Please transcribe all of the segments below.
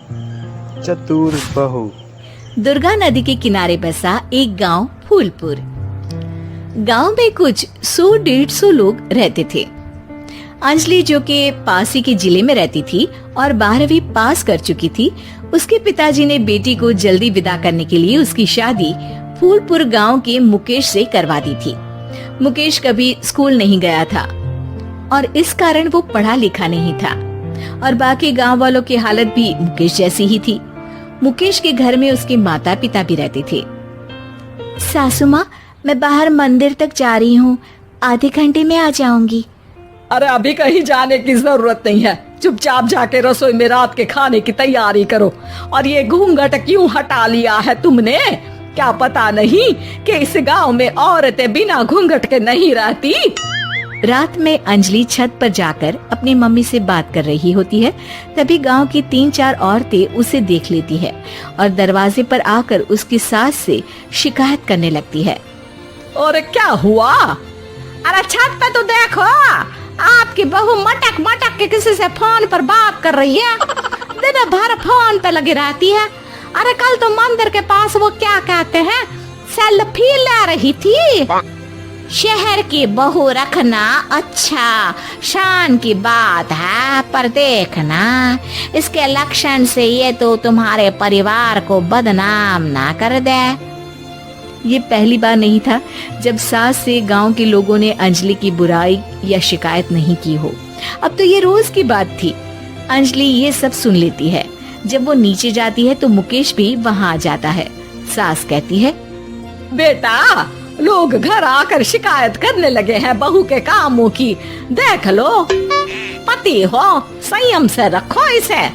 चतुर बहू। दुर्गा नदी के किनारे बसा एक गांव फूलपुर। गांव में कुछ 100-150 लोग रहते थे। अंजलि, जो कि पास ही के जिले में रहती थी और 12वीं पास कर चुकी थी, उसके पिताजी ने बेटी को जल्दी विदा करने के लिए उसकी शादी फूलपुर गांव के मुकेश से करवा दी थी। मुकेश कभी स्कूल नहीं गया था और इस कारण वो पढ़ा लिखा नहीं था और बाकी गांव वालों की हालत भी मुकेश जैसी ही थी। मुकेश के घर में उसके माता पिता भी रहते थे। सासू माँ, मैं बाहर मंदिर तक जा रही हूँ, आधे घंटे में आ जाऊंगी। अरे अभी कहीं जाने की जरूरत नहीं है, चुपचाप जाके रसोई में रात के खाने की तैयारी करो। और ये घूंघट क्यों हटा लिया है तुमने? क्या पता नहीं कि इस गांव में औरतें बिना घूंघट के नहीं रहती? रात में अंजलि छत पर जाकर अपनी मम्मी से बात कर रही होती है। तभी गांव की 3-4 औरतें उसे देख लेती है और दरवाजे पर आकर उसकी सास से शिकायत करने लगती है। और क्या हुआ? अरे छत पे तो देखो, आपकी बहू मटक मटक के किसी से फोन पर बात कर रही है। दिन भर फोन पे लगी रहती है। अरे कल तो मंदिर के पास वो क्या कहते हैं, सेल्फी ले रही थी। शहर की बहू रखना अच्छा शान की बात है, पर देखना इसके लक्षण से ये तो तुम्हारे परिवार को बदनाम ना कर दे। ये पहली बार नहीं था जब सास से गांव के लोगों ने अंजलि की बुराई या शिकायत नहीं की हो। अब तो ये रोज की बात थी। अंजलि ये सब सुन लेती है। जब वो नीचे जाती है तो मुकेश भी वहाँ आ जाता है। सास कहती है, बेटा, लोग घर आकर शिकायत करने लगे हैं बहू के कामों की। देख लो, पति हो, संयम से रखो इसे।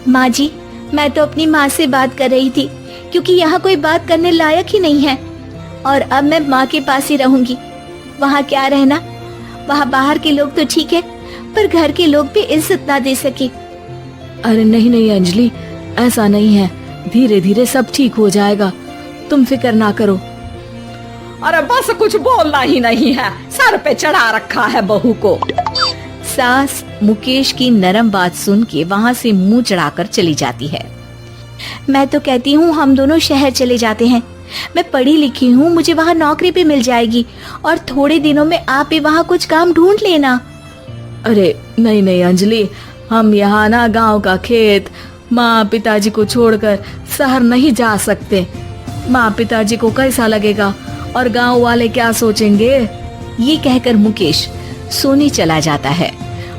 माँ जी, मैं तो अपनी माँ से बात कर रही थी क्योंकि यहाँ कोई बात करने लायक ही नहीं है और अब मैं माँ के पास ही रहूंगी। वहाँ क्या रहना, वहाँ बाहर के लोग तो ठीक है पर घर के लोग भी इज्जत ना दे सके। अरे नहीं नहीं अंजलि, ऐसा नहीं है, धीरे धीरे सब ठीक हो जाएगा, तुम फिक्र ना करो। अरे बस कुछ बोलना ही नहीं है, सर पे चढ़ा रखा है बहू को। सास मुकेश की नरम बात सुन के वहाँ से मुंह चढ़ाकर चली जाती है। मैं तो कहती हूँ हम दोनों शहर चले जाते हैं। मैं पढ़ी लिखी हूँ, मुझे वहाँ नौकरी भी मिल जाएगी और थोड़े दिनों में आप भी वहाँ कुछ काम ढूंढ लेना। अरे नहीं नहीं अंजलि, हम यहाँ ना गांव का खेत, माँ पिताजी को छोड़कर शहर नहीं जा सकते। माँ पिताजी को कैसा लगेगा और गांव वाले क्या सोचेंगे? ये कहकर मुकेश सोने चला जाता है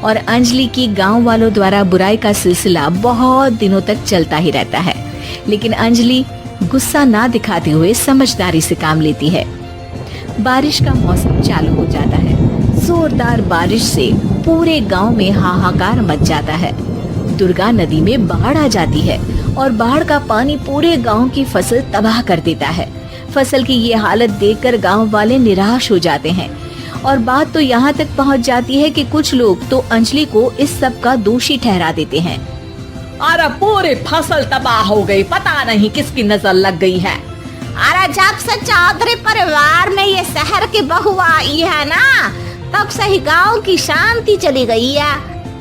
और अंजलि की गांव वालों द्वारा बुराई का सिलसिला बहुत दिनों तक चलता ही रहता है। लेकिन अंजलि गुस्सा ना दिखाते हुए समझदारी से काम लेती है। बारिश का मौसम चालू हो जाता है। जोरदार बारिश से पूरे गांव में हाहाकार मच जाता है। दुर्गा नदी में बाढ़ आ जाती है और बाढ़ का पानी पूरे गांव की फसल तबाह कर देता है। फसल की ये हालत देखकर गांव वाले निराश हो जाते हैं और बात तो यहाँ तक पहुँच जाती है कि कुछ लोग तो अंजलि को इस सब का दोषी ठहरा देते हैं। अरे पूरी फसल तबाह हो गई, पता नहीं किसकी नजर लग गई है। अरे जब से चौधरी परिवार में ये शहर की बहू आई है ना, तब से ही गांव की शांति चली गई है।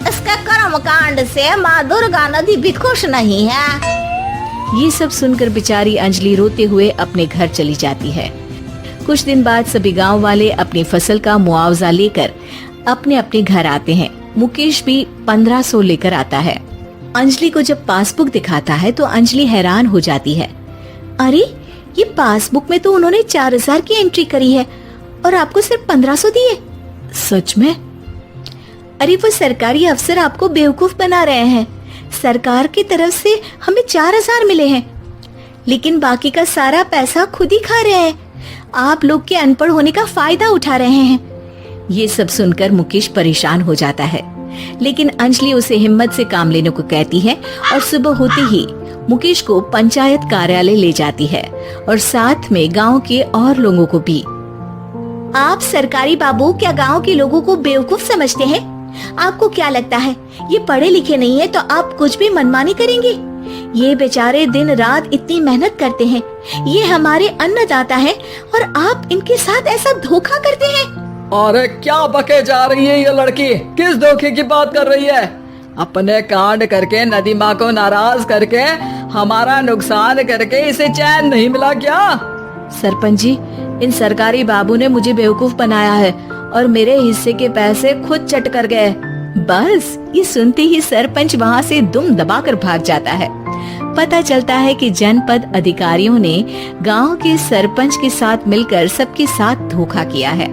इसके कर्म कांड से माँ दुर्गा नदी भी खुश नहीं है। ये सब सुनकर बेचारी अंजलि रोते हुए अपने घर चली जाती है। कुछ दिन बाद सभी गांव वाले अपनी फसल का मुआवजा लेकर अपने अपने घर आते हैं। मुकेश भी 1500 लेकर आता है। अंजलि को जब पासबुक दिखाता है तो अंजलि हैरान हो जाती है। अरे, ये पासबुक में तो उन्होंने 4000 की एंट्री करी है और आपको सिर्फ 1500 दिए। सच में? अरे वो सरकारी अफसर आपको बेवकूफ बना रहे हैं। सरकार की तरफ से हमें 4000 मिले हैं, लेकिन बाकी का सारा पैसा खुद ही खा रहे हैं। आप लोग के अनपढ़ होने का फायदा उठा रहे हैं। ये सब सुनकर मुकेश परेशान हो जाता है, लेकिन अंजलि उसे हिम्मत से काम लेने को कहती है और सुबह होते ही मुकेश को पंचायत कार्यालय ले जाती है और साथ में गांव के और लोगों को भी। आप सरकारी बाबू क्या गांव के लोगों को बेवकूफ समझते हैं? आपको क्या लगता है ये पढ़े लिखे नहीं है तो आप कुछ भी मनमानी करेंगे? ये बेचारे दिन रात इतनी मेहनत करते हैं, ये हमारे अन्नदाता है और आप इनके साथ ऐसा धोखा करते हैं। अरे क्या बके जा रही है ये लड़की, किस धोखे की बात कर रही है? अपने कांड करके नदी माँ को नाराज करके हमारा नुकसान करके इसे चैन नहीं मिला क्या? सरपंच जी, इन सरकारी बाबू ने मुझे बेवकूफ बनाया है और मेरे हिस्से के पैसे खुद चट कर गए। बस ये सुनते ही सरपंच वहाँ से दुम दबाकर भाग जाता है। पता चलता है कि जनपद अधिकारियों ने गांव के सरपंच के साथ मिलकर सबके साथ धोखा किया है।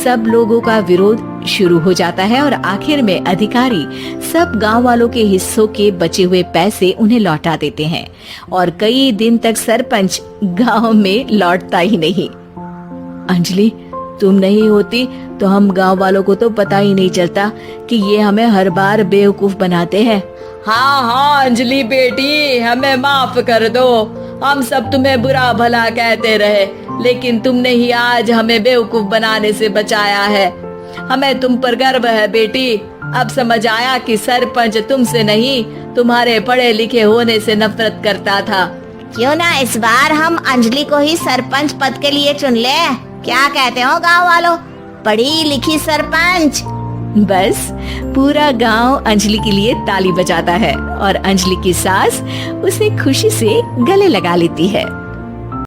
सब लोगों का विरोध शुरू हो जाता है और आखिर में अधिकारी सब गांव वालों के हिस्सों के बचे हुए पैसे उन्हें लौटा देते हैं और कई दिन तक सरपंच गांव में लौटता ही नहीं। अंजलि, तुम नहीं होती तो हम गांव वालों को तो पता ही नहीं चलता कि ये हमें हर बार बेवकूफ बनाते हैं। हाँ हाँ अंजलि बेटी, हमें माफ कर दो। हम सब तुम्हें बुरा भला कहते रहे, लेकिन तुमने ही आज हमें बेवकूफ बनाने से बचाया है। हमें तुम पर गर्व है बेटी। अब समझ आया कि सरपंच तुमसे नहीं, तुम्हारे पढ़े लिखे होने से नफरत करता था। क्यों ना इस बार हम अंजलि को ही सरपंच पद के लिए चुन ले? क्या कहते हो गांव वालों? पढ़ी लिखी सरपंच। बस पूरा गांव अंजलि के लिए ताली बजाता है और अंजलि की सास उसे खुशी से गले लगा लेती है।